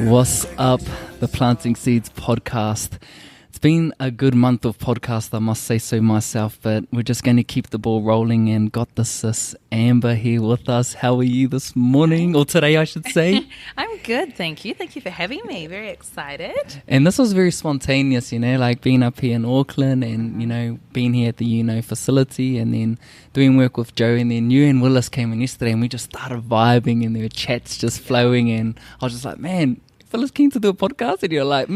What's up, the Planting Seeds podcast? It's been a good month of podcast, I must say so myself, but we're just going to keep the ball rolling and got the sis Amber here with us. How are you this morning, or today I should say? I'm good, thank you. Thank you for having me. Very excited. And this was very spontaneous, like being up here in Auckland and, being here at the facility and then doing work with Joe, and then you and Willis came in yesterday and we just started vibing and there were chats just flowing, and I was just like, man, Phyllis keen to do a podcast, and you're like,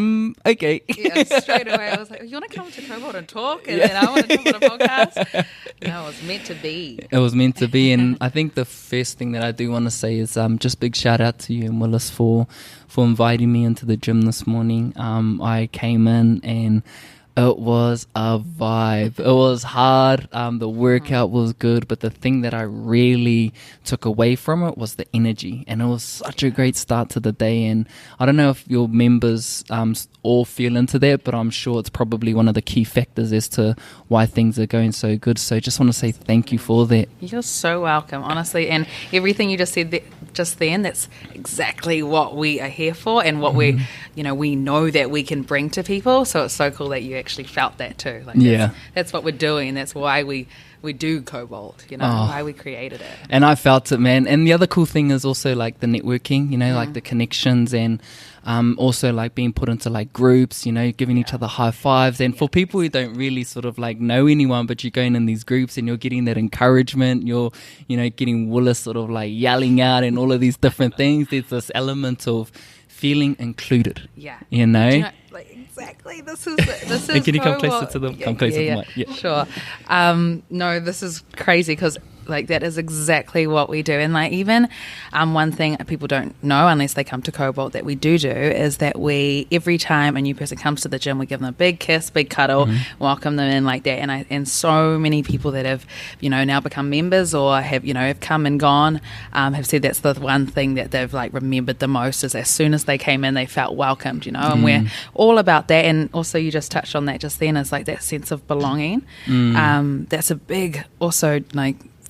okay. Yeah, straight away I was like, you want to come to Cobalt and talk? And then I want to talk on a podcast. No, it was meant to be. It was meant to be. And I think the first thing that I do want to say is just big shout out to you and Willis for inviting me into the gym this morning. I came in and it was a vibe. It was hard. The workout was good, but the thing that I really took away from it was the energy, and it was such a great start to the day. And I don't know if your members all feel into that, but I'm sure it's probably one of the key factors as to why things are going so good. So just want to say thank you for that. You're so welcome, honestly. And everything you just said just then, that's exactly what we are here for, and what we know that we can bring to people. So it's so cool that you actually felt that too. That's what we're doing. That's why we do Cobalt, why we created it. And I felt it, man. And the other cool thing is also like the networking, like the connections, and also like being put into like groups, giving each other high fives. And for people who don't really sort of like know anyone, but you're going in these groups and you're getting that encouragement, you're, getting Willis sort of like yelling out and all of these different things. There's this element of feeling included. Yeah. Exactly. This is Can you come closer to the mic? Yeah. Sure. No, this is crazy because that is exactly what we do. And even one thing people don't know unless they come to Cobalt that we do is that we, every time a new person comes to the gym, we give them a big kiss, big cuddle, welcome them in like that. And so many people that have now become members or have come and gone have said that's the one thing that they've remembered the most, is as soon as they came in they felt welcomed, and we're all about that. And also you just touched on that just then, is that sense of belonging. That's a big also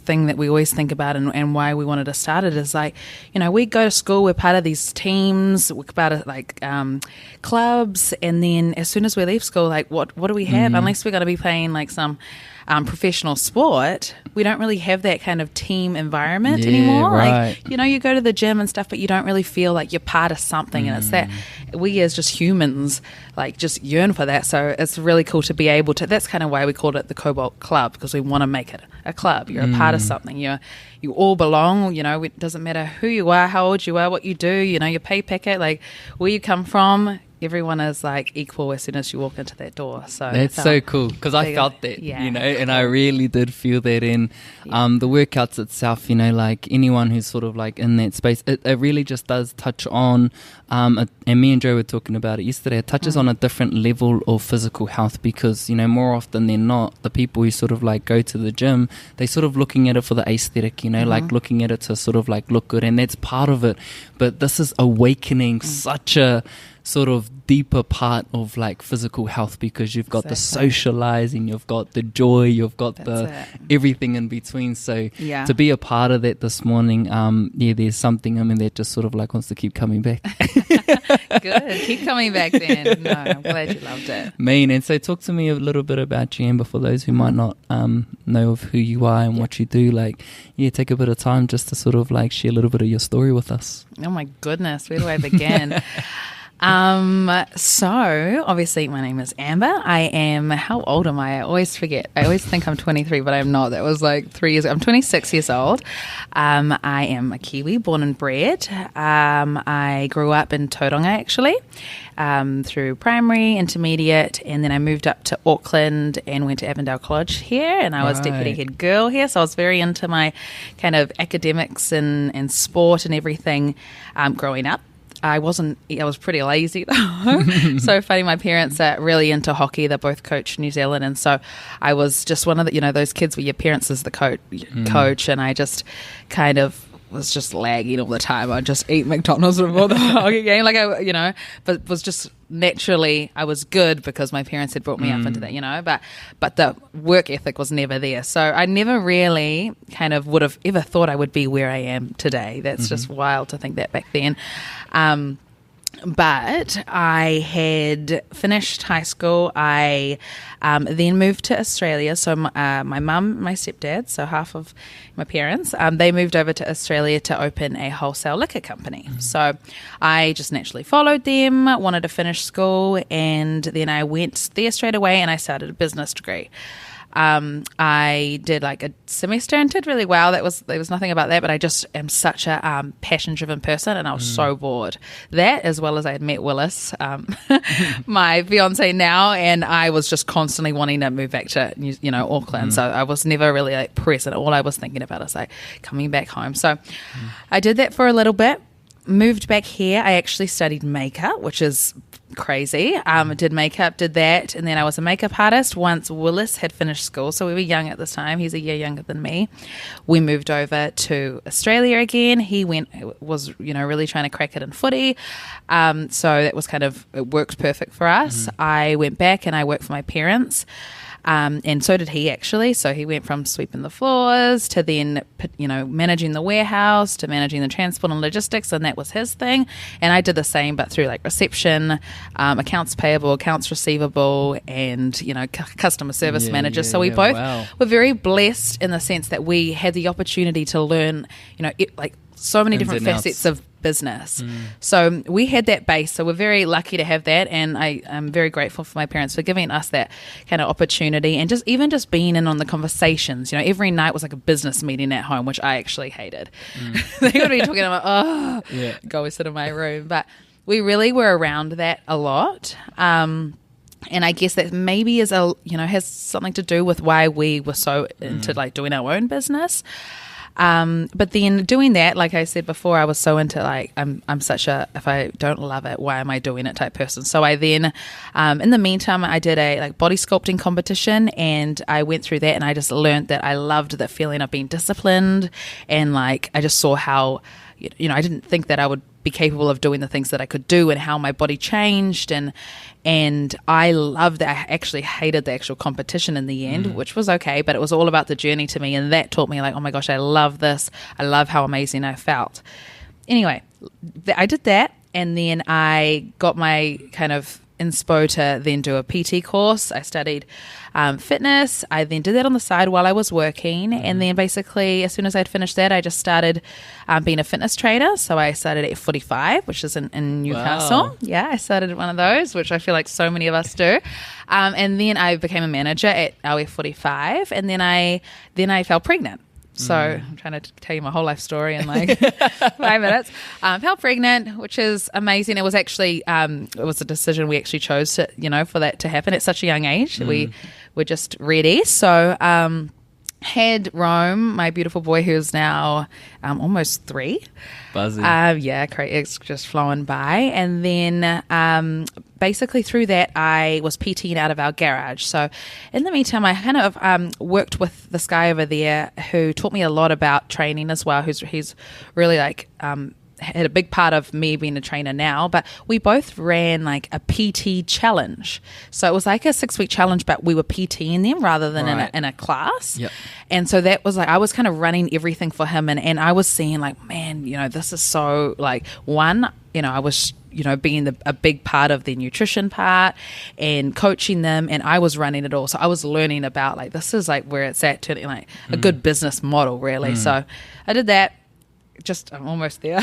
thing that we always think about, and why we wanted to start it is we go to school, we're part of these teams, we're part of clubs, and then as soon as we leave school, what do we have? Unless we're going to be playing some professional sport, we don't really have that kind of team environment anymore. Right. You go to the gym and stuff, but you don't really feel like you're part of something. And it's that we as just humans just yearn for that. So it's really cool to be able to, that's kind of why we called it the Cobalt Club, because we want to make it a club. You're a part of something. You all belong. It doesn't matter who you are, how old you are, what you do, your pay packet, where you come from. Everyone is equal as soon as you walk into that door. So that's so cool, because I felt that, and I really did feel that in the workouts itself. Anyone who's sort of in that space, it really just does touch on. And me and Joe were talking about it yesterday. It touches on a different level of physical health, because more often than not, the people who sort of go to the gym, they sort of looking at it for the aesthetic, looking at it to sort of look good, and that's part of it. But this is awakening such a sort of deeper part of physical health, because you've got the socializing, you've got the joy, you've got everything in between. So to be a part of that this morning, there's something that just sort of wants to keep coming back. Good, keep coming back then. No, I'm glad you loved it. And so talk to me a little bit about you, Amber, for those who might not know of who you are and what you do. Take a bit of time just to sort of share a little bit of your story with us. Oh my goodness, where do I begin? So obviously my name is Amber. I am, how old am I? I always forget. I always think I'm 23, but I'm not. That was 3 years ago. I'm 26 years old. I am a Kiwi, born and bred. I grew up in Tauranga actually, through primary, intermediate, and then I moved up to Auckland and went to Avondale College here, and I was deputy head girl here. So I was very into my kind of academics and sport and everything growing up. I was pretty lazy though. So funny, my parents are really into hockey. They both coach New Zealand, and so I was just one of the, those kids where your parents is the coach, and I just kind of was just lagging all the time. I'd just eat McDonald's before the hockey game, but was just naturally, I was good because my parents had brought me up into that, but the work ethic was never there. So I never really kind of would have ever thought I would be where I am today. That's just wild to think that back then. But I had finished high school. I then moved to Australia. So my mum, my stepdad, so half of my parents, they moved over to Australia to open a wholesale liquor company. So I just naturally followed them, wanted to finish school, and then I went there straight away and I started a business degree. I did like a semester and did really well. There was nothing about that, but I just am such a passion-driven person, and I was so bored. That, as well as I had met Willis, my fiance now, and I was just constantly wanting to move back to Auckland. So I was never really like present. All I was thinking about is like coming back home. So I did that for a little bit. Moved back here. I actually studied makeup, which is crazy. Did makeup, did that, and then I was a makeup artist once Willis had finished school. So we were young at this time. He's a year younger than me. We moved over to Australia again. He was really trying to crack it in footy. So that was it worked perfect for us. I went back and I worked for my parents. And so did he, actually. So he went from sweeping the floors to then, managing the warehouse to managing the transport and logistics, and that was his thing. And I did the same, but through like reception, accounts payable, accounts receivable, and customer service manager. So we both were very blessed in the sense that we had the opportunity to learn, so many different facets of business. So we had that base. So we're very lucky to have that, and I'm very grateful for my parents for giving us that kind of opportunity, and just being in on the conversations. Every night was like a business meeting at home, which I actually hated. They would be talking about, go sit in my room. But we really were around that a lot. And I guess that maybe has something to do with why we were so into like doing our own business. But then doing that, like I said before, I was so into like, I'm such a, if I don't love it, why am I doing it type person. So I then, in the meantime, I did a like body sculpting competition, and I went through that, and I just learned that I loved the feeling of being disciplined. And like, I just saw how, I didn't think that I would be capable of doing the things that I could do, and how my body changed, and I loved that. I actually hated the actual competition in the end, which was okay, but it was all about the journey to me, and that taught me like, oh my gosh, I love this. I love how amazing I felt. Anyway, I did that, and then I got my kind of inspo to then do a PT course. I studied fitness. I then did that on the side while I was working, and then basically as soon as I'd finished that, I just started being a fitness trainer. So I started at 45, which is in Newcastle. Wow. Yeah, I started at one of those, which I feel like so many of us do. And then I became a manager at our 45, and then I fell pregnant. So I'm trying to tell you my whole life story in like 5 minutes. Fell pregnant, which is amazing. It was actually it was a decision we actually chose to for that to happen at such a young age. We were just ready. So had Rome, my beautiful boy, who's now almost 3. Buzzing. Yeah, it's just flowing by. And then basically through that, I was PTing out of our garage. So in the meantime, I kind of worked with this guy over there who taught me a lot about training as well, he's really like had a big part of me being a trainer now, but we both ran like a PT challenge. So it was like a 6-week challenge, but we were PTing them rather than in a class. Yep. And so that was like, I was kind of running everything for him. And I was seeing like, man, this is so like I was, being a big part of the nutrition part and coaching them, and I was running it all. So I was learning about like, this is like where it's at, turning like a good business model really. So I did that. I'm almost there.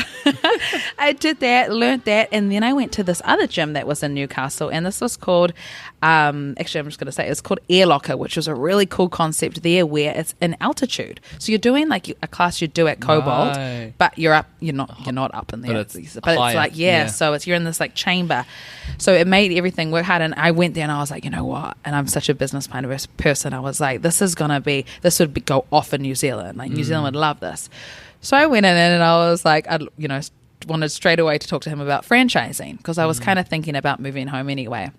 I did that, learned that, and then I went to this other gym that was in Newcastle, and this was called, actually I'm just going to say it's called Air Locker, which was a really cool concept there where it's in altitude. So you're doing like a class you do at Cobalt, but you're not up in there. But it's like, so you're in this like chamber. So it made everything work hard, and I went there and I was like, you know what? And I'm such a business minded person. I was like, this would go off in New Zealand. Like New Zealand would love this. So I went in and I was like, I wanted straight away to talk to him about franchising, because I was kind of thinking about moving home anyway.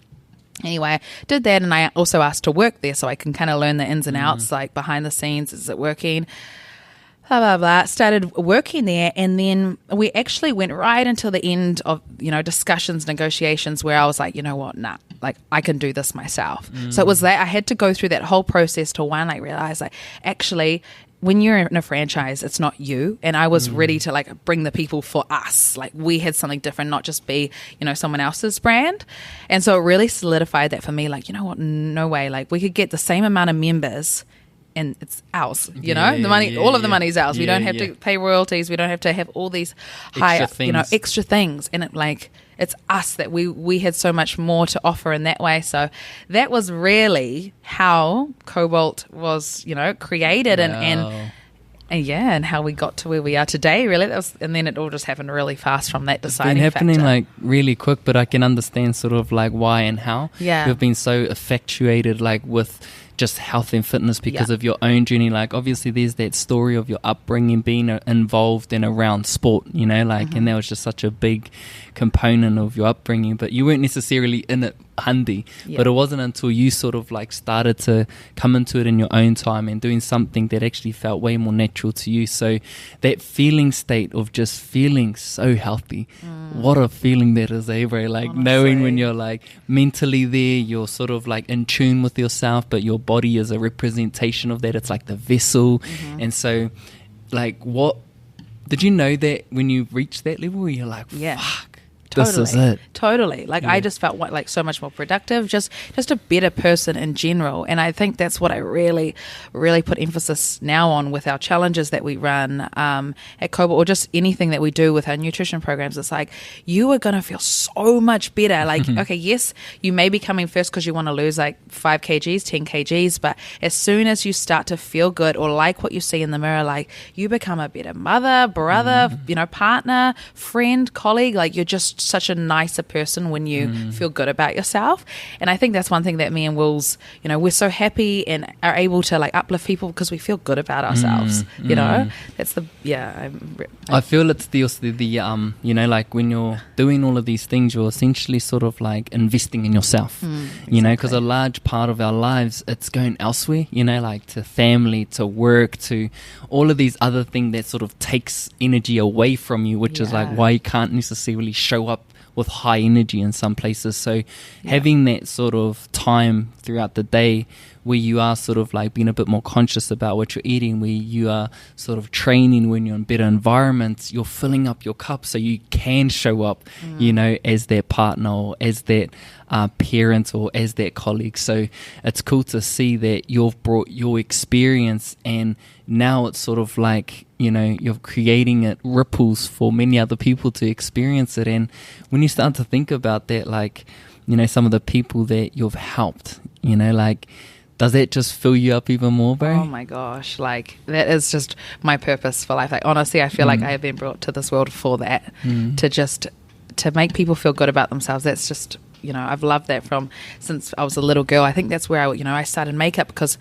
Anyway, did that, and I also asked to work there so I can kind of learn the ins and outs, like behind the scenes, is it working? Blah, blah, blah. Started working there, and then we actually went right until the end of, discussions, negotiations, where I was like, you know what, nah. like I can do this myself. So it was that I had to go through that whole process to one, like realize like actually when you're in a franchise, it's not you. And I was ready to like bring the people for us. Like we had something different, not just be, someone else's brand. And so it really solidified that for me, like, you know what, no way. Like we could get the same amount of members and it's ours, the money, all of the money's ours. We don't have to pay royalties. We don't have to have all these extra things. And it's us that we had so much more to offer in that way. So that was really how Cobalt was, created and how we got to where we are today, really. And then it all just happened really fast from that deciding factor. It's been happening factor. like really quick, but I can understand sort of like why and how. Yeah. You've been so infatuated like with just health and fitness because of your own journey. Like obviously there's that story of your upbringing being involved in around sport, and that was just such a big component of your upbringing, but you weren't necessarily in it handy. But it wasn't until you sort of like started to come into it in your own time and doing something that actually felt way more natural to you. So that feeling state of just feeling so healthy, what a feeling that is, bro? Like honestly, knowing when you're like mentally there, you're sort of like in tune with yourself, but your body is a representation of that. It's like the vessel. And so like what did you know that when you reach that level where you're like, fuck, Totally. This is it. Totally. Like I just felt like so much more productive, just a better person in general. And I think that's what I really, really put emphasis now on with our challenges that we run at Cobalt, or just anything that we do with our nutrition programs. It's like you are going to feel so much better. Like, okay, yes, you may be coming first because you want to lose like 5 kgs, 10 kgs, but as soon as you start to feel good or like what you see in the mirror, like you become a better mother, brother, partner, friend, colleague. Like you're just such a nicer person when you feel good about yourself. And I think that's one thing that me and Will's, we're so happy and are able to like uplift people because we feel good about ourselves. That's the I feel it's the like when you're doing all of these things, you're essentially sort of like investing in yourself. Because a large part of our lives, it's going elsewhere, like to family, to work, to all of these other things that sort of takes energy away from you, which is like why you can't necessarily show up with high energy in some places. So having that sort of time throughout the day where you are sort of like being a bit more conscious about what you're eating, where you are sort of training when you're in better environments, you're filling up your cup so you can show up, as their partner or as that parent or as that colleague. So it's cool to see that you've brought your experience and now it's sort of like, you're creating it ripples for many other people to experience it. And when you start to think about that, like, some of the people that you've helped, like, does that just fill you up even more, bro? Oh my gosh, like that is just my purpose for life. Like honestly, I feel like I have been brought to this world for that, to make people feel good about themselves. That's just, I've loved that since I was a little girl. I think that's where I started makeup because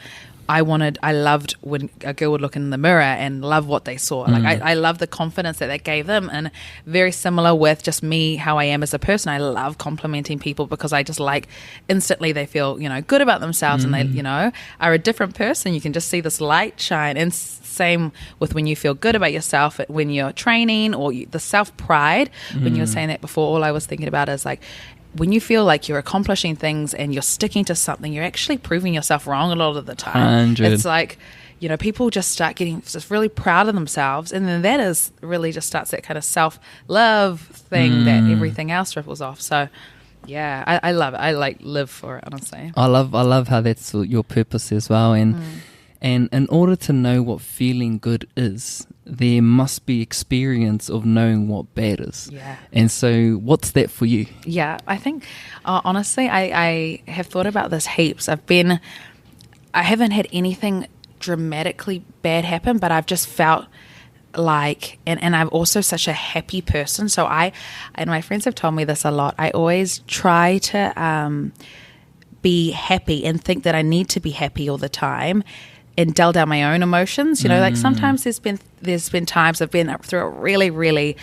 I loved when a girl would look in the mirror and love what they saw. Like I love the confidence that gave them, and very similar with just me, how I am as a person. I love complimenting people because I just like instantly they feel, good about themselves and they, are a different person. You can just see this light shine. And same with when you feel good about yourself, when you're training or the self-pride. When you were saying that before, all I was thinking about is like, when you feel like you're accomplishing things and you're sticking to something, you're actually proving yourself wrong a lot of the time. 100. It's like, people just start getting just really proud of themselves. And then that is really just starts that kind of self-love thing that everything else ripples off. So, yeah, I love it. I like live for it, honestly. I love how that's your purpose as well. And in order to know what feeling good is, there must be experience of knowing what bad is. Yeah. And so what's that for you? Yeah, I think, honestly, I have thought about this heaps. I haven't had anything dramatically bad happen, but I've just felt like, and I'm also such a happy person. So and my friends have told me this a lot, I always try to be happy and think that I need to be happy all the time and dull down my own emotions. Like sometimes there's been times I've been through a really, really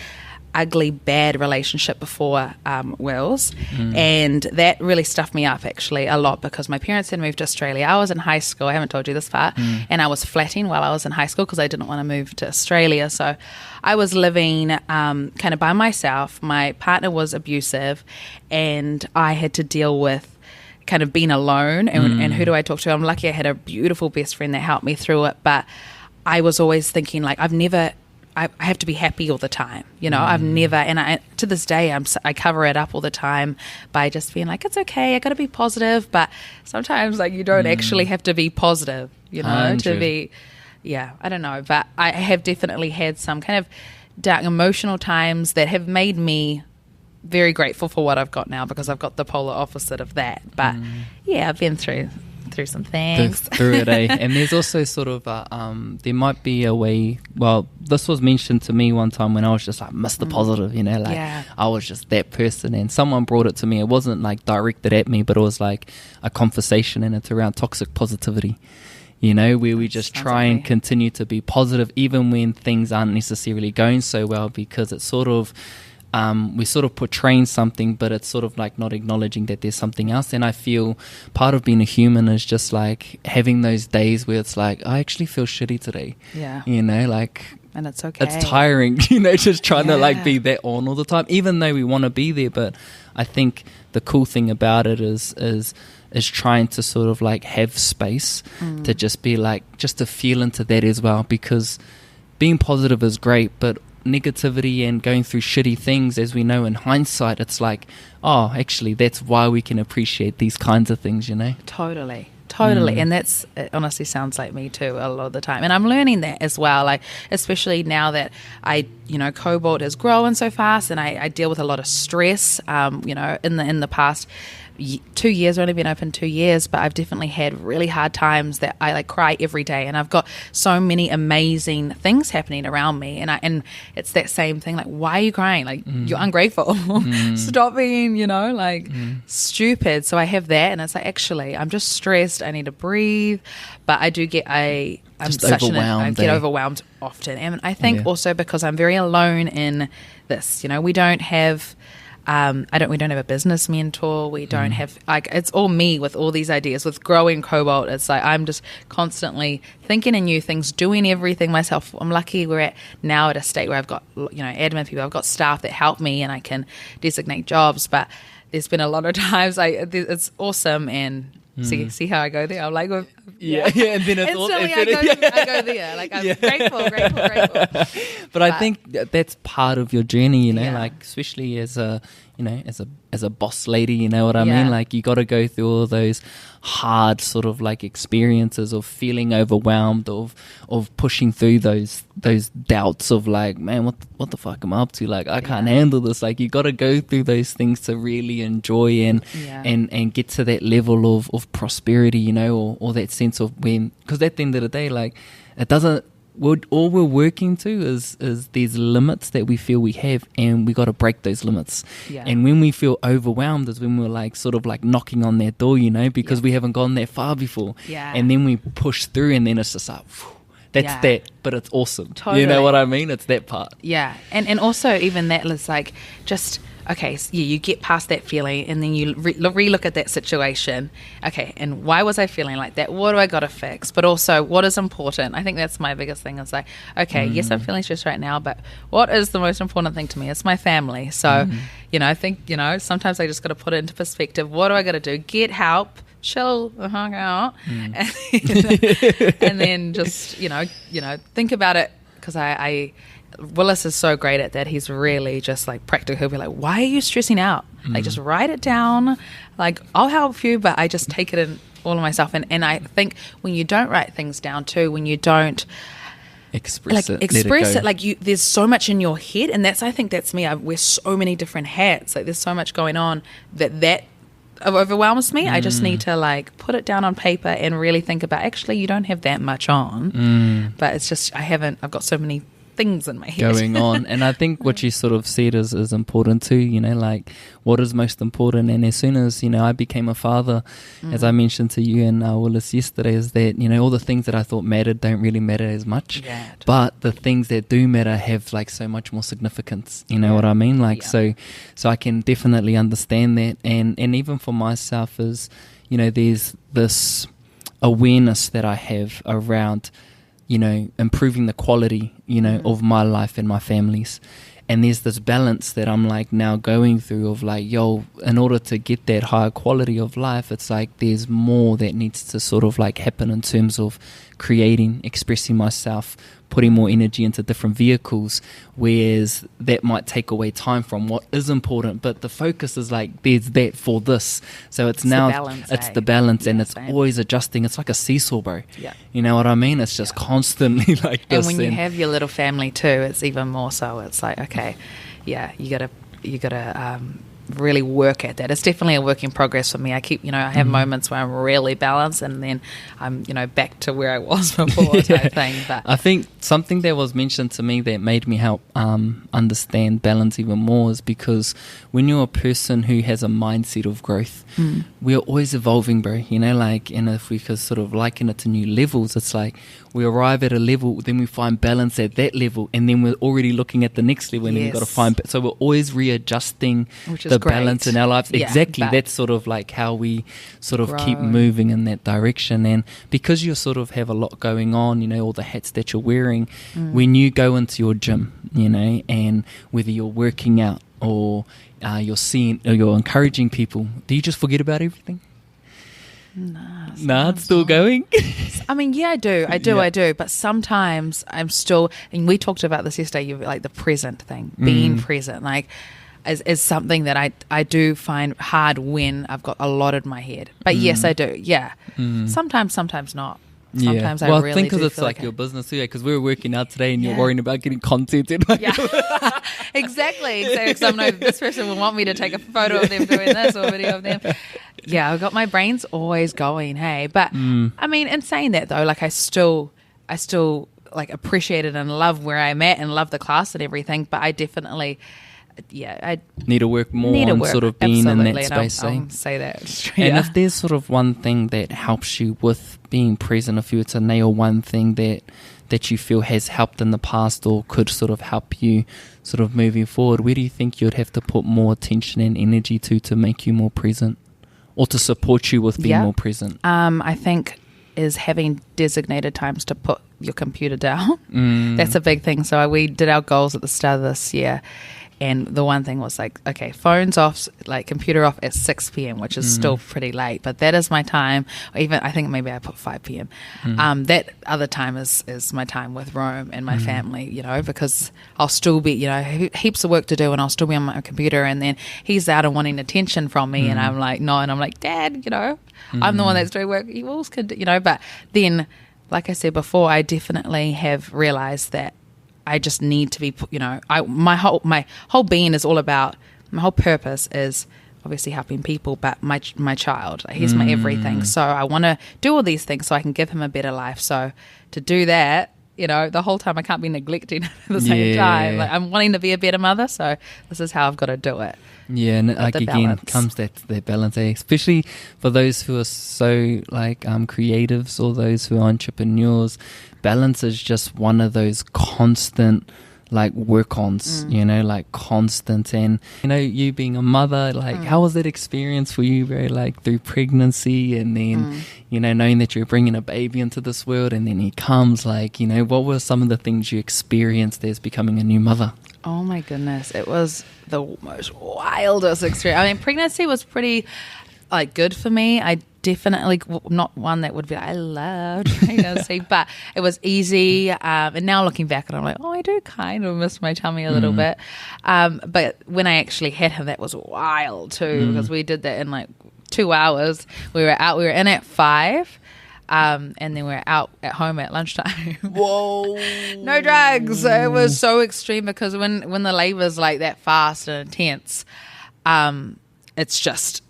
ugly, bad relationship before Will's, and that really stuffed me up actually a lot because my parents had moved to Australia. I was in high school, I haven't told you this part, and I was flatting while I was in high school because I didn't want to move to Australia. So I was living kind of by myself. My partner was abusive and I had to deal with kind of been alone and who do I talk to? I'm lucky I had a beautiful best friend that helped me through it, but I was always thinking like I have to be happy all the time, I've never, and to this day I cover it up all the time by just being like, it's okay, I got to be positive, but sometimes like you don't actually have to be positive, to be, I don't know, but I have definitely had some kind of dark emotional times that have made me very grateful for what I've got now, because I've got the polar opposite of that, but I've been through some things. Through it, eh? And there's also sort of there might be a way, well, this was mentioned to me one time when I was just like Mr. Positive, I was just that person, and someone brought it to me. It wasn't like directed at me, but it was like a conversation, and it's around toxic positivity, where we just try and continue to be positive even when things aren't necessarily going so well, because it's sort of we're sort of portraying something, but it's sort of like not acknowledging that there's something else. And I feel part of being a human is just like having those days where it's like, I actually feel shitty today. Yeah. And it's okay. It's tiring, just trying to like be that on all the time, even though we want to be there. But I think the cool thing about it is trying to sort of like have space to just be like, just to feel into that as well, because being positive is great, but negativity and going through shitty things, as we know in hindsight, it's like, oh, actually that's why we can appreciate these kinds of things, Totally. And it honestly sounds like me too a lot of the time, and I'm learning that as well, like especially now that Cobalt has grown so fast, and I deal with a lot of stress in the past 2 years, only been open 2 years, but I've definitely had really hard times that I like cry every day, and I've got so many amazing things happening around me, and it's that same thing, like, why are you crying? Like, you're ungrateful. Stop being, stupid. So I have that, and it's like, actually, I'm just stressed. I need to breathe, but I do get I get overwhelmed often, and I think also because I'm very alone in this. We don't have. We don't have a business mentor. We don't have, like, it's all me with all these ideas. With growing Cobalt, it's like I'm just constantly thinking of new things, doing everything myself. I'm lucky we're now at a state where I've got, admin people, I've got staff that help me, and I can designate jobs. But there's been a lot of times it's awesome, and see how I go there. I'm like, and then it's instantly I go there. Like, I'm grateful. But I think that's part of your journey, like especially as a as a boss lady, you know what I mean? Like, you got to go through all those hard sort of like experiences of feeling overwhelmed, of pushing through those doubts of like, man, what the fuck am I up to? Like, I can't handle this. Like, you got to go through those things to really enjoy and get to that level of prosperity, or that sense of when, because at the end of the day, like, it doesn't, all we're working to is these limits that we feel we have, and we got to break those limits. And when we feel overwhelmed is when we're like sort of like knocking on that door, because we haven't gone that far before. And then we push through, and then it's just like, that's that, but it's awesome. Totally. You know what I mean? It's that part. And also even that is like, just, okay, so you get past that feeling, and then you re-look at that situation. Okay, and why was I feeling like that? What do I got to fix? But also, what is important? I think that's my biggest thing. Is like, okay, yes, I'm feeling stressed right now, but what is the most important thing to me? It's my family. So, I think, sometimes I just got to put it into perspective. What do I got to do? Get help. Chill, hang out, and then just think about it, because Willis is so great at that. He's really just like practical. He'll be like, why are you stressing out? Like, just write it down. Like, I'll help you, but I just take it in all of myself. And I think when you don't write things down too, when you don't express it, like, there's so much in your head, and I think that's me. I wear so many different hats. Like, there's so much going on that overwhelms me. I just need to like put it down on paper and really think about, actually, you don't have that much on, but it's just I've got so many things in my head going on. And I think what you sort of said is important too, like, what is most important. And as soon as I became a father, as I mentioned to you and Willis yesterday, is that all the things that I thought mattered don't really matter as much, but the things that do matter have like so much more significance, what I mean? Like, so I can definitely understand that. And even for myself is, there's this awareness that I have around improving the quality, of my life and my family's. And there's this balance that I'm like now going through of like, yo, in order to get that higher quality of life, it's like there's more that needs to sort of like happen in terms of creating, expressing myself, putting more energy into different vehicles, whereas that might take away time from what is important, but the focus is like there's that for this, so it's now the balance, and it's always adjusting. It's like a seesaw, bro. You know what I mean? It's just constantly like this. And when you have your little family too, it's even more so. It's like, okay, you gotta really work at that. It's definitely a work in progress for me. I have moments where I'm really balanced, and then I'm, back to where I was before type thing. But I think something that was mentioned to me that made me help understand balance even more is because when you're a person who has a mindset of growth, we're always evolving, bro. And if we could sort of liken it to new levels, it's like we arrive at a level, then we find balance at that level, and then we're already looking at the next level, and then we've got to find. So we're always readjusting the balance in our lives. Exactly. That's sort of like how we sort of keep moving in that direction. And because you sort of have a lot going on, all the hats that you're wearing, when you go into your gym, and whether you're working out or you're seeing or you're encouraging people, do you just forget about everything? Nah, it's still going. I mean, yeah, I do. But sometimes I'm still, and we talked about this yesterday, like the present thing, being present, like is something that I do find hard when I've got a lot in my head. But yes, I do. Yeah. Sometimes not. Sometimes I really think because it's like your business too. Because we were working out today, and you're worrying about getting content in. Exactly. Because I know this person will want me to take a photo of them doing this or a video of them. Yeah, I've got my brain's always going. Hey, but I mean, in saying that though, like I still like appreciate it and love where I'm at and love the class and everything. But I definitely. I need to work more on sort of being in that space. I'll say that straight. And if there's sort of one thing that helps you with being present, if you were to nail one thing that you feel has helped in the past or could sort of help you sort of moving forward, where do you think you'd have to put more attention and energy to make you more present, or to support you with being more present? I think is having designated times to put your computer down. That's a big thing. So we did our goals at the start of this year. And the one thing was like, okay, phones off, like computer off at 6 p.m., which is still pretty late. But that is my time. Even I think maybe I put 5 p.m. That other time is my time with Rome and my family, because I'll still be, heaps of work to do, and I'll still be on my computer. And then he's out and wanting attention from me. And I'm like, no. And I'm like, Dad, I'm the one that's doing work. You all can do, But then, like I said before, I definitely have realized that I just need to be, my whole being is all about, my whole purpose is obviously helping people, but my child, he's my everything. So I want to do all these things so I can give him a better life. So to do that, the whole time I can't be neglecting him at the same time. Like I'm wanting to be a better mother, so this is how I've got to do it. Yeah, and like again, comes that balance, especially for those who are so like creatives or those who are entrepreneurs. Balance is just one of those constant like work-ons, like constant. And you being a mother, like how was that experience for you, bro? Like through pregnancy, and then knowing that you're bringing a baby into this world, and then he comes, like what were some of the things you experienced as becoming a new mother? Oh my goodness, it was the most wildest experience. I mean, pregnancy was pretty like good for me. I definitely not one that would be like, I loved pregnancy, but it was easy. And now looking back, and I'm like, I do kind of miss my tummy a little bit. But when I actually had him, that was wild too, because we did that in like 2 hours. We were in at 5. And then we were out at home at lunchtime. Whoa. No drugs. It was so extreme because when the labor's like that fast and intense, it's just,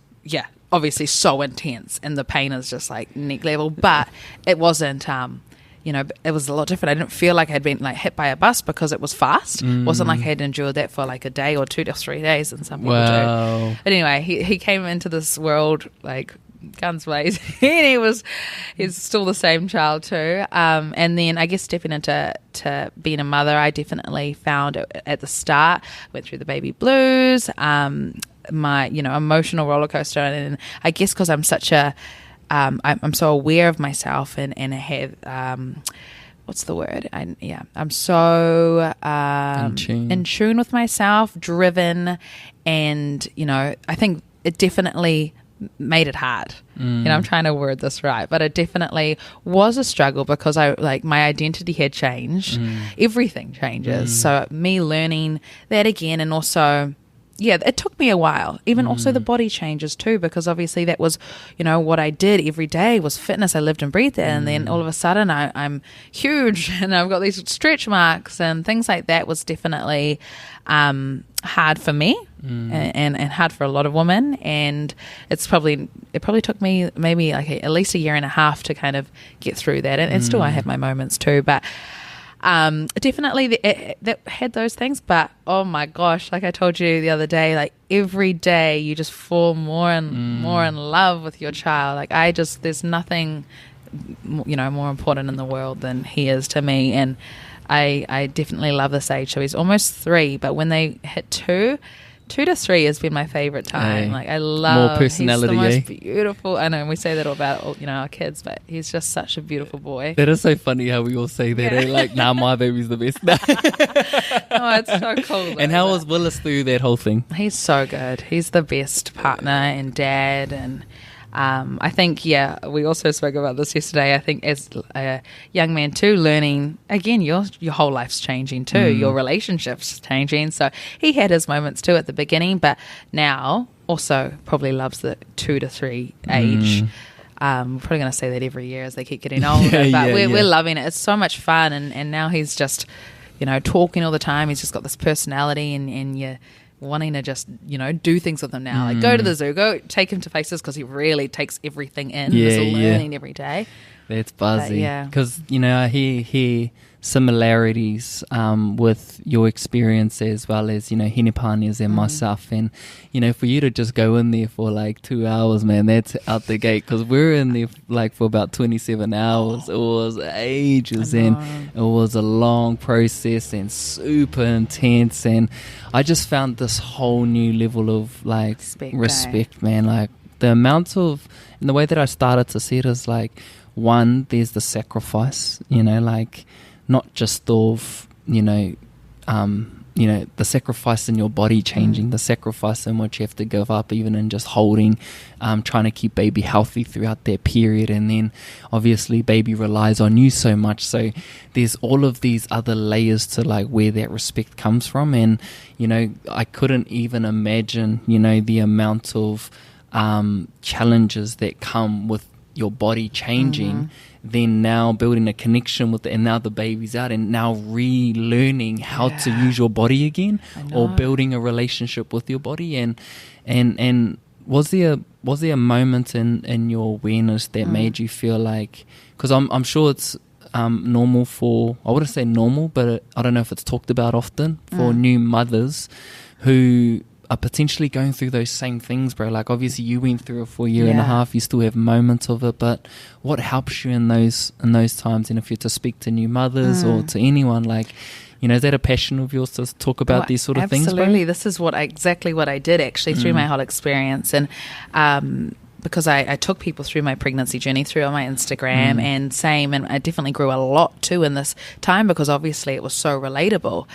obviously so intense, and the pain is just like neck level. But it wasn't, it was a lot different. I didn't feel like I'd been like hit by a bus because it was fast. It wasn't like I had endured that for like a day or 2 to 3 days, and some people do. But anyway, he came into this world like guns blazing, and he's still the same child too. And then I guess stepping into being a mother, I definitely found at the start, went through the baby blues, my emotional roller coaster, and I guess because I'm such a I'm so aware of myself, and I have what's the word? I'm so in tune with myself, driven, and I think it definitely made it hard. I'm trying to word this right, but it definitely was a struggle because my identity had changed. Everything changes. So me learning that again, and also it took me a while. Even also the body changes too, because obviously that was, what I did every day was fitness. I lived and breathed it. And then all of a sudden I'm huge and I've got these stretch marks and things like that was definitely hard for me and hard for a lot of women. And it probably took me maybe at least a year and a half to kind of get through that. And still I have my moments too, but definitely that had those things. But oh my gosh, like I told you the other day, every day you just fall more and more in love with your child. There's nothing more important in the world than he is to me. And I definitely love this age. So he's almost 3, but when they hit 2 to 3 has been my favorite time. I love more personality. He's the most beautiful. I know we say that about our kids, but he's just such a beautiful boy. That is so funny how we all say that. Nah, my baby's the best. No, it's so cool. Though, and how was Willis through that whole thing? He's so good. He's the best partner and dad, and I think, we also spoke about this yesterday. I think as a young man too, learning, again, your whole life's changing too. Your relationship's changing. So he had his moments too at the beginning, but now also probably loves the 2 to 3 age. We're probably going to say that every year as they keep getting older, but we're loving it. It's so much fun. And now he's just, talking all the time. He's just got this personality and you're wanting to just, do things with him now. Go to the zoo, go take him to places because he really takes everything in. He's learning every day. That's buzzy. Because, I hear similarities with your experience as well as, Hinipani's and myself. And, for you to just go in there for 2 hours, man, that's out the gate. Because we're in there for about 27 hours. It was ages and it was a long process and super intense. And I just found this whole new level of respect, man. The amount of, and the way that I started to see it is one, there's the sacrifice, not just of, the sacrifice in your body changing, the sacrifice in what you have to give up, even in just holding, trying to keep baby healthy throughout that period. And then obviously baby relies on you so much. So there's all of these other layers to where that respect comes from. And, I couldn't even imagine, the amount of challenges that come with your body changing, then now building a connection with it, and now the baby's out and now relearning how to use your body again, or building a relationship with your body. And was there a moment in your awareness that made you feel because I'm sure it's normal for, I wouldn't say normal, but I don't know if it's talked about often for new mothers who are potentially going through those same things, bro. Obviously you went through it for a year and a half, you still have moments of it, but what helps you in those times? And if you're to speak to new mothers or to anyone, is that a passion of yours to talk about these sort of things, bro? Absolutely. This is exactly what I did actually through my whole experience. And because I took people through my pregnancy journey through on my Instagram, and I definitely grew a lot too in this time because obviously it was so relatable.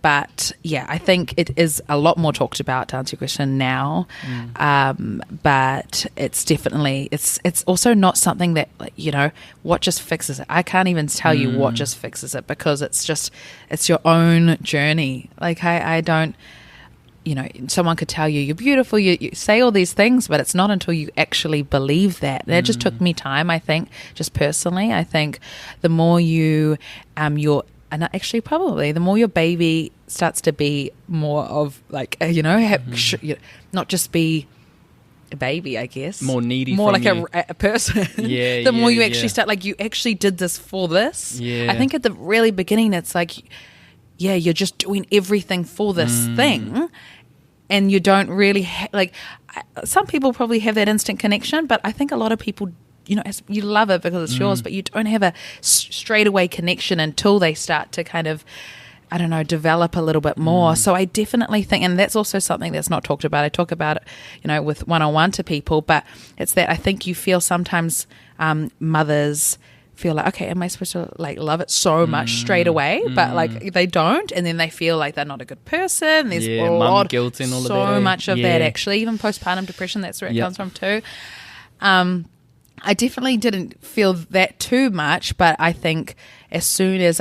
But I think it is a lot more talked about, to answer your question, now. But it's definitely, it's also not something that, what just fixes it. I can't even tell you what just fixes it, because it's your own journey. I don't, someone could tell you you're beautiful, you say all these things, but it's not until you actually believe that. That just took me time, I think, just personally. I think the more you, and actually probably the more your baby starts to be more of not just be a baby, I guess. More needy, more from like a person. The more you actually start, you actually did this for this. I think at the really beginning, it's you're just doing everything for this thing, and you don't really some people probably have that instant connection, but I think a lot of people, you love it because it's yours, but you don't have a straightaway connection until they start to kind of, I don't know, develop a little bit more. So I definitely think, and that's also something that's not talked about. I talk about it, with one-on-one to people, but it's that I think you feel sometimes mothers feel like, okay, am I supposed to like love it so much straight away? But like they don't, and then they feel like they're not a good person. There's a lot, guilt and all so of that. Much of that actually, even postpartum depression. That's where it comes from too. I definitely didn't feel that too much, but I think as soon as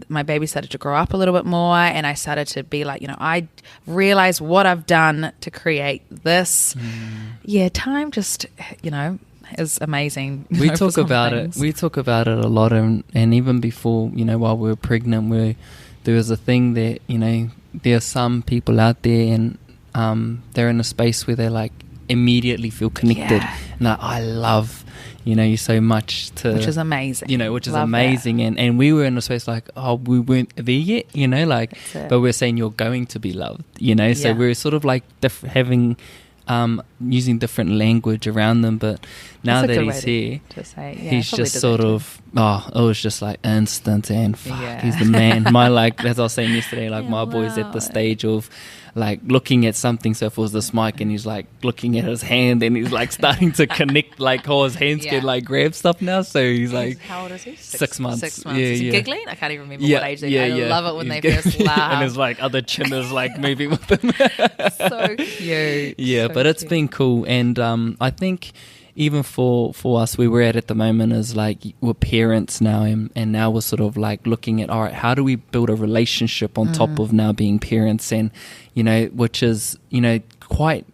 my baby started to grow up a little bit more, and I started to be like, I realize what I've done to create this. Time just, is amazing. We talk about it. We talk about it a lot, and even before, while we were pregnant, there was a thing that, there are some people out there, and they're in a space where they're like, immediately feel connected, and I love you so much, which is amazing, which is amazing. And we were in a space like, we weren't there yet, but we're saying you're going to be loved, so we're sort of like having using different language around them. But now that he's here, he's just sort of it was just like instant, and he's the man. As I was saying yesterday, my boy's at the stage of like looking at something. So if it was this mic, and he's like looking at his hand, and he's like starting to connect, like how his hands can like grab stuff now. So he's like, how old is he? 6 months. 6 months. Is he giggling? I can't even remember what age they are. I love it when they first laugh. And his like other chin is like moving with him. So cute. Yeah, so but it's been cool. And I think even for us, where we're at the moment is like we're parents now, and now we're sort of like looking at, all right, how do we build a relationship on top of now being parents? And which is quite,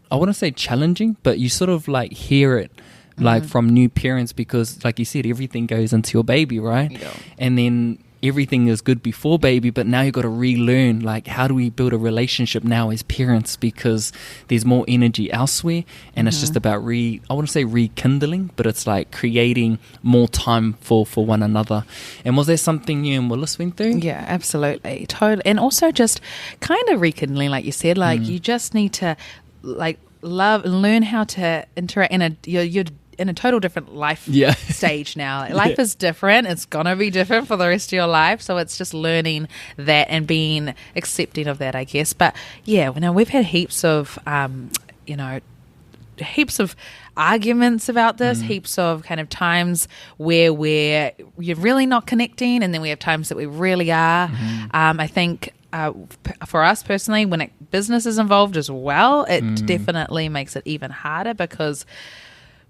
I wouldn't say challenging, but you sort of like hear it like from new parents, because like you said, everything goes into your baby, right? And then everything is good before baby, but now you've got to relearn, like, how do we build a relationship now as parents, because there's more energy elsewhere, and it's just about I wouldn't say rekindling, but it's like creating more time for one another. And was there something you and Willis went through? Yeah, absolutely, totally. And also just kind of rekindling, like you said, like you just need to like love and learn how to interact you're in a total different life stage now. Like, life is different. It's gonna be different for the rest of your life. So it's just learning that and being accepting of that, I guess. But we've had heaps of heaps of arguments about this, heaps of kind of times where you're really not connecting, and then we have times that we really are. I think for us personally, when business is involved as well, it definitely makes it even harder, because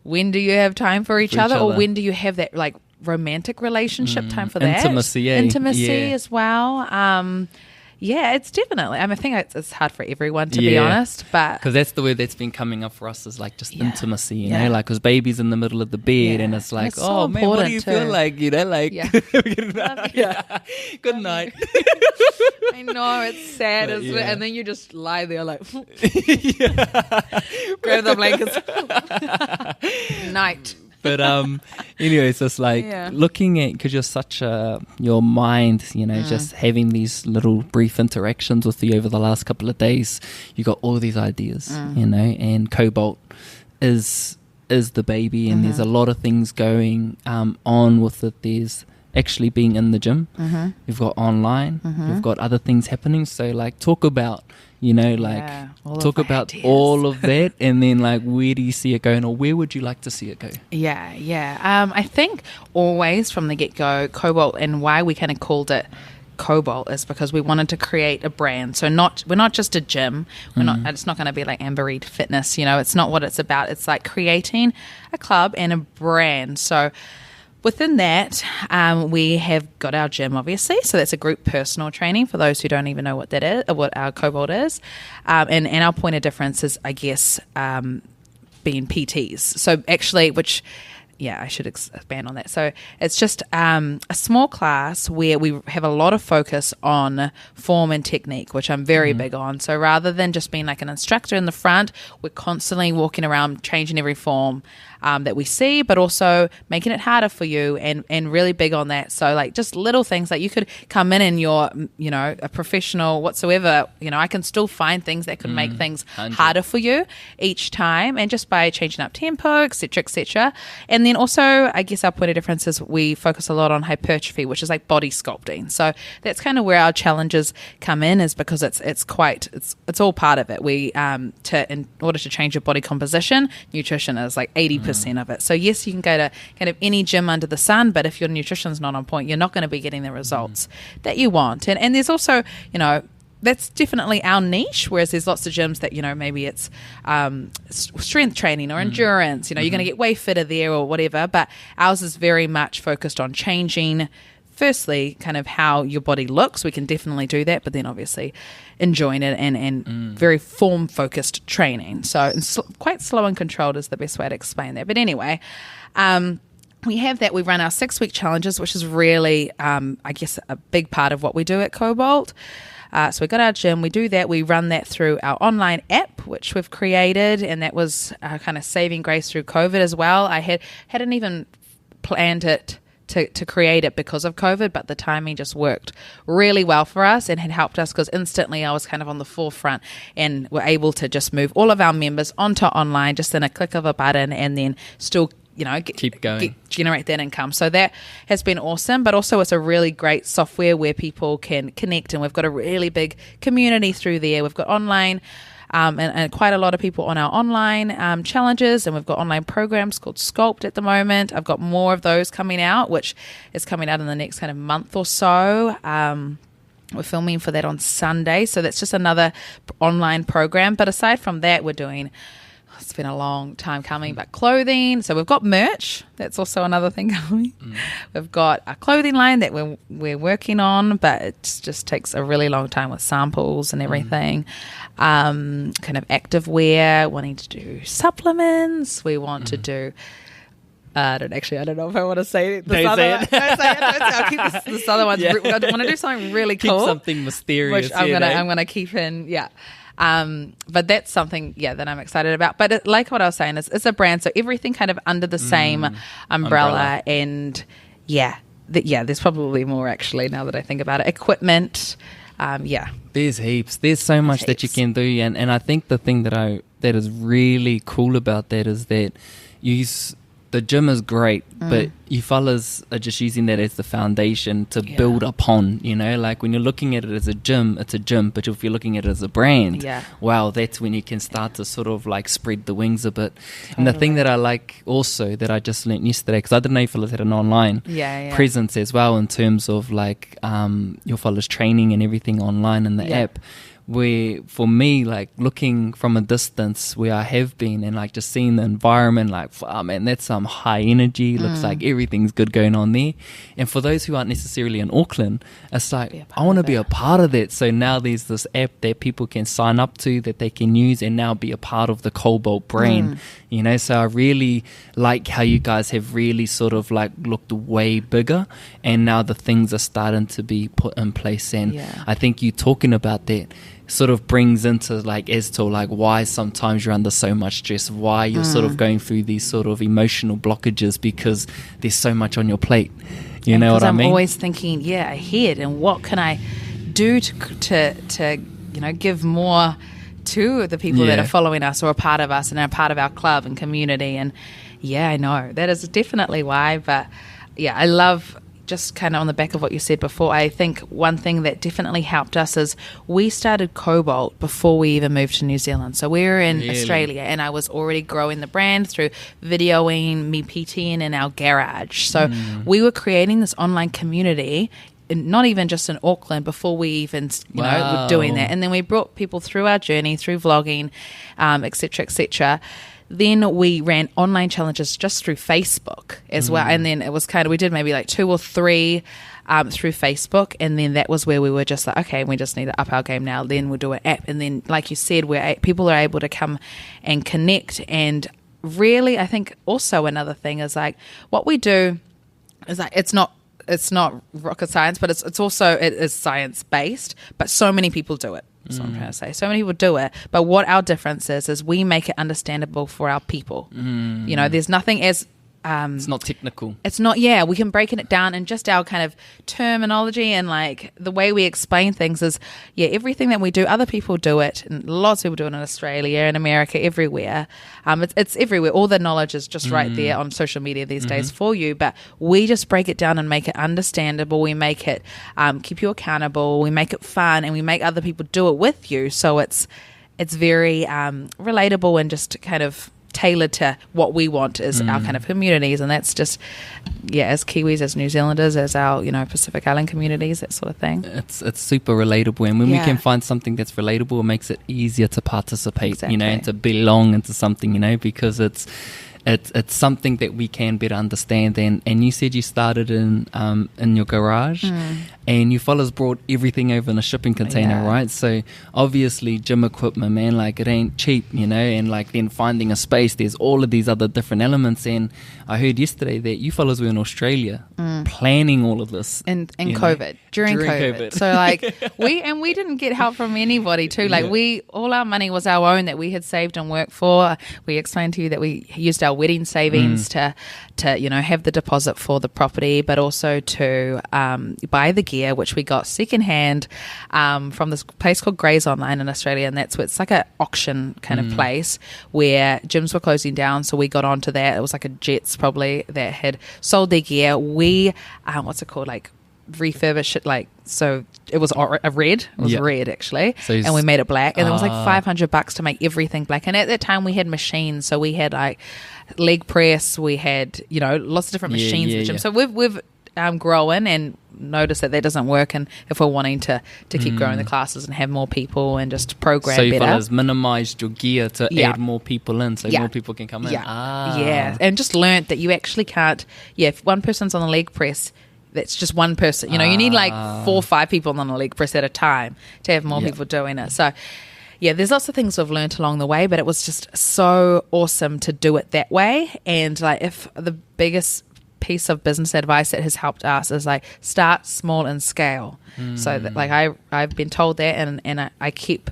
when do you have time for each other, or when do you have that like romantic relationship time for that? Intimacy as well. It's definitely. I think it's hard for everyone, to be honest, but because that's the word that's been coming up for us, is like just intimacy, you know, like because baby's in the middle of the bed, and it's like, it's so man, what do you feel like, like good night. I know, it's sad, isn't it? And then you just lie there like grab the blankets. Night. But anyway, it's just like looking at, because you're such your mind, just having these little brief interactions with you over the last couple of days, you got all these ideas, and Cobalt is the baby, and there's a lot of things going on with it. There's actually being in the gym, we've got online, we've got other things happening. So like talk about talk about ideas. All of that, and then like where do you see it going, or where would you like to see it go? I think always from the get-go, Cobalt, and why we kind of called it Cobalt is because we wanted to create a brand. So we're not just a gym, it's not going to be like Amber Reid Fitness, it's not what it's about. It's like creating a club and a brand. So within that, we have got our gym, obviously. So that's a group personal training for those who don't even know what that is, or what our Cobalt is. And our point of difference is, I guess, being PTs. So actually, I should expand on that. So it's just a small class where we have a lot of focus on form and technique, which I'm very big on. So rather than just being like an instructor in the front, we're constantly walking around changing every form that we see, but also making it harder for you, and really big on that. So like just little things, like you could come in and you're, a professional whatsoever, I can still find things that could make things harder for you each time, and just by changing up tempo, etc., etc. And then also, I guess our point of difference is we focus a lot on hypertrophy, which is like body sculpting. So that's kind of where our challenges come in, is because it's all part of it. In order to change your body composition, nutrition is like 80% of it. So yes, you can go to kind of any gym under the sun, but if your nutrition's not on point, you're not going to be getting the results that you want. And there's also, that's definitely our niche, whereas there's lots of gyms that, maybe it's strength training or endurance, you're going to get way fitter there or whatever, but ours is very much focused on changing, firstly, kind of how your body looks. We can definitely do that, but then obviously enjoying it and very form-focused training. So quite slow and controlled is the best way to explain that. But anyway, we have that. We run our 6-week challenges, which is really, I guess, a big part of what we do at Cobalt. So we got our gym, we do that, we run that through our online app, which we've created, and that was kind of saving grace through COVID as well. I hadn't even planned it to create it because of COVID, but the timing just worked really well for us and had helped us, because instantly I was kind of on the forefront and we're able to just move all of our members onto online just in a click of a button, and then still keep going, generate that income. So that has been awesome, but also it's a really great software where people can connect, and we've got a really big community through there. We've got online and quite a lot of people on our online challenges, and we've got online programs called Sculpt at the moment. I've got more of those coming out, which is coming out in the next kind of month or so. We're filming for that on Sunday, so that's just another online program. But aside from that, we're doing, it's been a long time coming, but clothing. So we've got merch. That's also another thing coming. We've got a clothing line that we're working on, but it just takes a really long time with samples and everything. Kind of active wear, wanting to do supplements. We want to do... I don't know if I want to say this other one. Don't say it. I'll keep this other one. Yeah. I want to do something really cool. Keep something mysterious. Which I'm gonna keep in. Yeah. But that's something, that I'm excited about. But like what I was saying, it's a brand, so everything kind of under the same umbrella. And there's probably more actually now that I think about it. Equipment, There's heaps. There's so much that you can do, and I think the thing that is really cool about that is that the gym is great, but you fellas are just using that as the foundation to build upon, like when you're looking at it as a gym, it's a gym, but if you're looking at it as a brand, wow, that's when you can start to sort of like spread the wings a bit. Totally. And the thing that I like also that I just learned yesterday, because I didn't know you fellas had an online presence as well in terms of like your fellas training and everything online in the app. Where for me, like looking from a distance where I have been and like just seeing the environment, like, oh man, that's some high energy, looks like everything's good going on there. And for those who aren't necessarily in Auckland, it's like, I want to be a part of that. So now there's this app that people can sign up to that they can use and now be a part of the Cobalt brand, so I really like how you guys have really sort of like looked way bigger, and now the things are starting to be put in place. And I think you talking about that sort of brings into like as to like why sometimes you're under so much stress, why you're sort of going through these sort of emotional blockages, because there's so much on your plate. You know what I mean? I'm always thinking ahead, and what can I do to give more to the people that are following us or a part of us and are part of our club and community. And I know that is definitely why. But I love, just kind of on the back of what you said before, I think one thing that definitely helped us is we started Cobalt before we even moved to New Zealand. So we were in Australia, and I was already growing the brand through videoing, me PTing in our garage. So we were creating this online community, not even just in Auckland, before we even were doing that. And then we brought people through our journey, through vlogging, et cetera, et cetera. Then we ran online challenges just through Facebook as well. And then it was kind of, we did maybe like 2 or 3 through Facebook. And then that was where we were just like, okay, we just need to up our game now. Then we'll do an app. And then, like you said, where people are able to come and connect. And really, I think also another thing is like what we do is like, it's not rocket science, but it is science based, but so many people do it. That's what I'm trying to say. So many people do it, but what our difference is we make it understandable for our people. There's nothing as it's not technical. It's not, we can break it down, and just our kind of terminology and like the way we explain things is, everything that we do, other people do it, and lots of people do it in Australia, in America, everywhere. It's everywhere. All the knowledge is just right there on social media these days for you, but we just break it down and make it understandable. We make it keep you accountable. We make it fun, and we make other people do it with you. So it's very relatable and just kind of tailored to what we want as our kind of communities. And that's just as Kiwis, as New Zealanders, as our Pacific Island communities, that sort of thing. It's super relatable, and when we can find something that's relatable, it makes it easier to participate, and to belong into something, because it's something that we can better understand. And you said you started in your garage, and you fellas brought everything over in a shipping container, right? So obviously gym equipment, man, like it ain't cheap, and like then finding a space, there's all of these other different elements. And I heard yesterday that you fellas were in Australia planning all of this. In COVID, during COVID. So like we didn't get help from anybody too. Like all our money was our own that we had saved and worked for. We explained to you that we used our wedding savings to have the deposit for the property, but also to buy the gear, which we got secondhand from this place called Grays Online in Australia, and that's where it's like an auction kind of place where gyms were closing down. So we got onto that. It was like a Jets probably that had sold their gear. We what's it called, like refurbish it, like, so it was red. It was red actually, and we made it black, and it was like $500 to make everything black. And at that time we had machines, so we had like leg press, we had lots of different machines in the gym. So we've grown and noticed that doesn't work, and if we're wanting to keep growing the classes and have more people and just program better. So you fellas minimized your gear to add more people in, so more people can come in. And just learnt that you actually can't, if one person's on the leg press, that's just one person. You need like 4 or 5 people on a leg press at a time to have more people doing it. So there's lots of things we've learnt along the way, but it was just so awesome to do it that way. And like, if the biggest piece of business advice that has helped us is like, start small and scale. So that, like, I've been told that, and I keep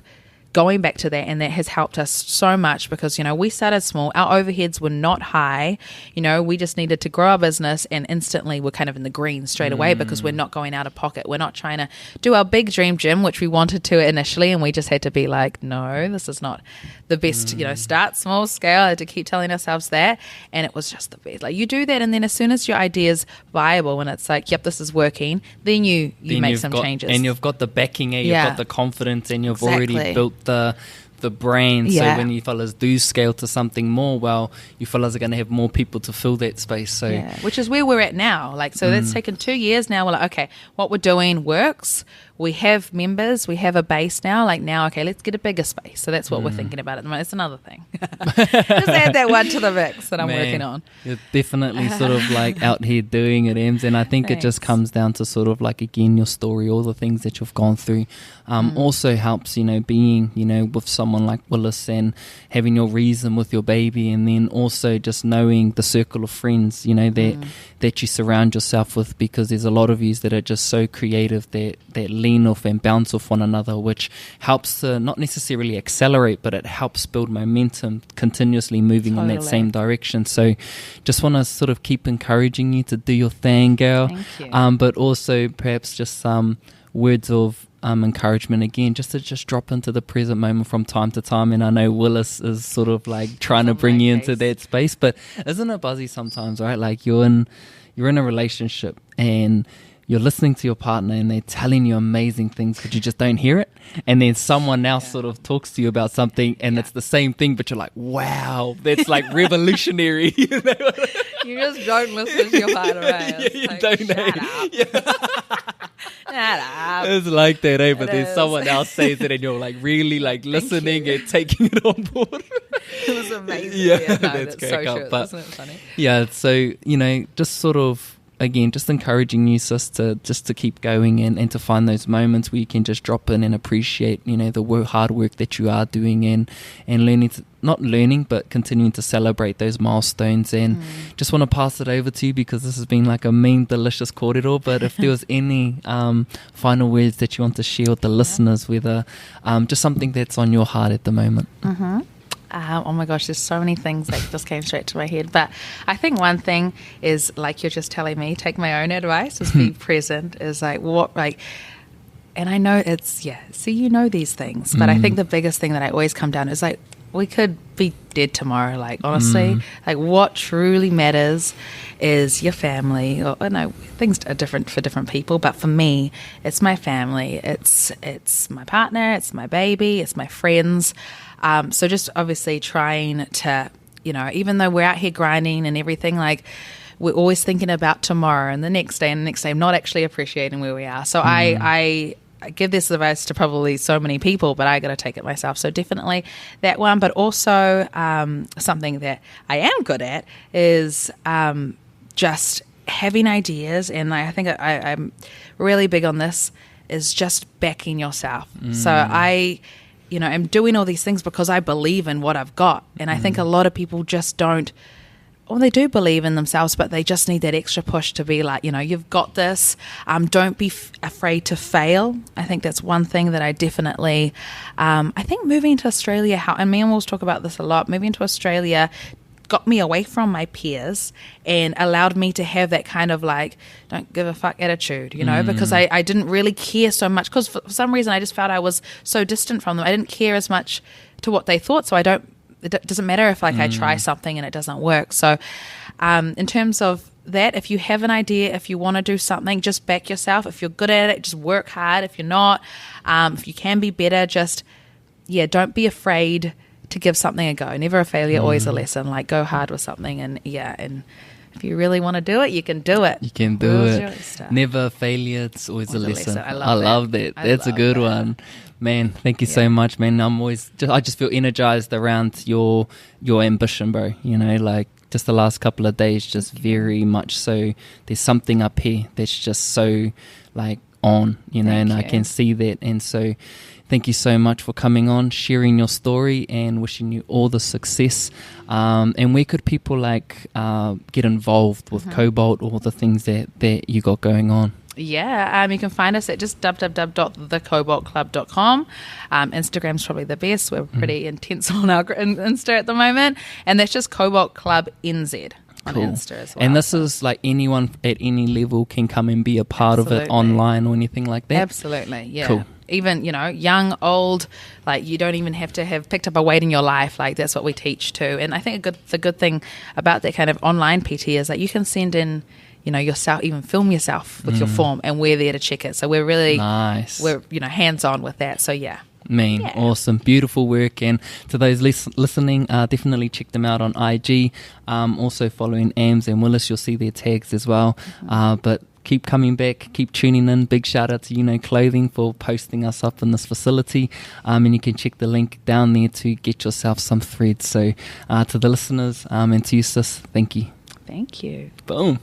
going back to that, and that has helped us so much because, we started small. Our overheads were not high. We just needed to grow our business, and instantly we're kind of in the green straight away because we're not going out of pocket. We're not trying to do our big dream gym, which we wanted to initially, and we just had to be like, no, this is not the best, start small scale. I had to keep telling ourselves that, and it was just the best. Like, you do that, and then as soon as your idea's viable and it's like, yep, this is working, then you make some changes. And you've got the backing, you've got the confidence, and you've already built the brain. So when you fellas do scale to something more, well, you fellas are going to have more people to fill that space. So which is where we're at now. Like, so that's taken 2 years now. We're like, okay, what we're doing works. We have members, we have a base now. Like, now, okay, let's get a bigger space. So that's what we're thinking about at the moment. It's another thing. Just add that one to the mix that I'm working on. You're definitely sort of like out here doing it, Ems. And I think it just comes down to sort of like, again, your story, all the things that you've gone through. Also helps, being, with someone like Willis and having your reason with your baby, and then also just knowing the circle of friends, that you surround yourself with, because there's a lot of yous that are just so creative that lean off and bounce off one another, which helps to not necessarily accelerate, but it helps build momentum, continuously moving in that same direction. So just want to sort of keep encouraging you to do your thing, girl. Thank you. But also perhaps just some words of encouragement again, just to drop into the present moment from time to time. And I know Willis is sort of like trying to bring you into that space, but isn't it buzzy sometimes, right? Like, you're in a relationship and you're listening to your partner and they're telling you amazing things, but you just don't hear it. And then someone else sort of talks to you about something and it's the same thing, but you're like, wow, that's like revolutionary. You just don't listen to your partner, right? You don't know. Shut up. It's like that, eh? But then someone else says it and you're like really like listening and taking it on board. It was amazing. That's so true. But isn't it funny? Yeah, so, just sort of, again, just encouraging you, sis, to keep going and to find those moments where you can just drop in and appreciate, the hard work that you are doing and learning to, not learning, but continuing to celebrate those milestones. And just want to pass it over to you because this has been like a mean, delicious kōrero. But if there was any final words that you want to share with the listeners, whether just something that's on your heart at the moment. Oh my gosh, there's so many things that just came straight to my head. But I think one thing is, like you're just telling me, take my own advice, is be present, is like what, like, and I know it's, see, you know these things, but I think the biggest thing that I always come down is like, we could be dead tomorrow. Like, honestly, like what truly matters is your family. Or, I know things are different for different people, but for me, it's my family. It's my partner. It's my baby. It's my friends. So just obviously trying to, you know, even though we're out here grinding and everything, like we're always thinking about tomorrow and the next day and the next day, not actually appreciating where we are. So I give this advice to probably so many people, but I got to take it myself. So definitely that one, but also something that I am good at is just having ideas. And I think I'm really big on this, is just backing yourself. So I, you know, am doing all these things because I believe in what I've got. And I think a lot of people just don't, or they do believe in themselves, but they just need that extra push to be like, you know, you've got this. Don't be afraid to fail. I think that's one thing that I definitely, I think moving to Australia, and me and Will's talk about this a lot, moving to Australia got me away from my peers and allowed me to have that kind of like, don't give a fuck attitude, you know, because I didn't really care so much, because for some reason I just felt I was so distant from them. I didn't care as much to what they thought, so it doesn't matter if like I try something and it doesn't work. So in terms of that, if you have an idea, if you want to do something, just back yourself. If you're good at it, just work hard. If you're not, if you can be better, just don't be afraid to give something a go. Never a failure, always a lesson. Like, go hard with something, and and if you really want to do it, you can do it. You can do it. Never a failure, it's always a lesson. I love that. That's a good one. Man, thank you so much, man. I just feel energized around your ambition, bro. You know, like just the last couple of days, just very much so. There's something up here that's just so like on, you know, and I can see that. And so thank you so much for coming on, sharing your story, and wishing you all the success. And where could people like get involved with Cobalt, or the things that you got going on? Yeah, you can find us at just www.thecobaltclub.com. Instagram's probably the best. We're pretty intense on our Insta at the moment. And that's just Cobalt Club NZ on Insta as well. And this is like anyone at any level can come and be a part of it online or anything like that? Absolutely, yeah. Cool. Even, you know, young, old, like you don't even have to have picked up a weight in your life. Like that's what we teach too. And I think the good thing about that kind of online PT is that you can send in, you know, yourself, even film yourself with your form, and we're there to check it. So we're really nice. We're, you know, hands-on with that. So awesome, beautiful work. And to those listening, definitely check them out on IG. Also following Ams and Willis, you'll see their tags as well. But keep coming back, keep tuning in. Big shout out to Clothing for posting us up in this facility, and you can check the link down there to get yourself some threads. So to the listeners and to you, sis, thank you. Thank you. Boom.